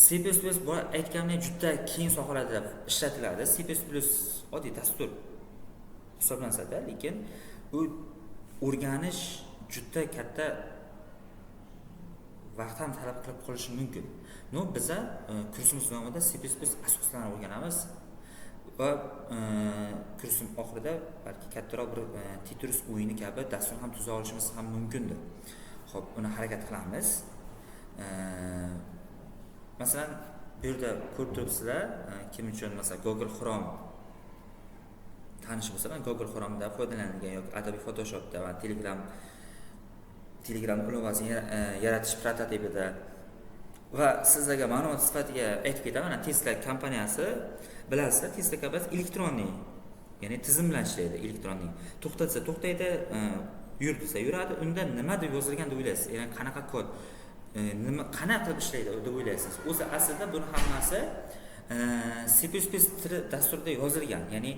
C++ bu aytganimdek juda keng sohalarda ishlatiladi. C++ oddiy dastur hisoblansa-da, lekin bu o'rganish juda katta vaqt ham talab qilib qolishi mumkin. No, biza kursimiz davomida C++ asoslarini o'rganamiz va kursimiz oxirida balki kattaroq bir Tetris o'yini kabi dastur ham tuza olishimiz ham mumkindir. Xo'p, buni harakat qilamiz. Masalan, bu yerda ko'rib turibsizlar, kim uchun masalan Google Chrome tanish bo'lsa, Google Chrome'da foydalanilgan yoki Adobe Photoshop'da va Telegram ilovasini yaratish prototipida va sizlarga ma'lumot sifatiga aytib ketaman, Tesla kompaniyasi bilasizlar, Tesla kompaniyasi elektronniy, ya'ni tizimlashlaydi elektronniy. To'xtatsa to'xtaydi, yur desa yuradi. Unda nima deb yozilgan deb o'ylaysiz? Ya'ni qanaqa kod, nima qanaqa qilib ishlaydi deb o'ylaysiz? O'zi aslida buni hammasi C++ dasturida yozilgan. Ya'ni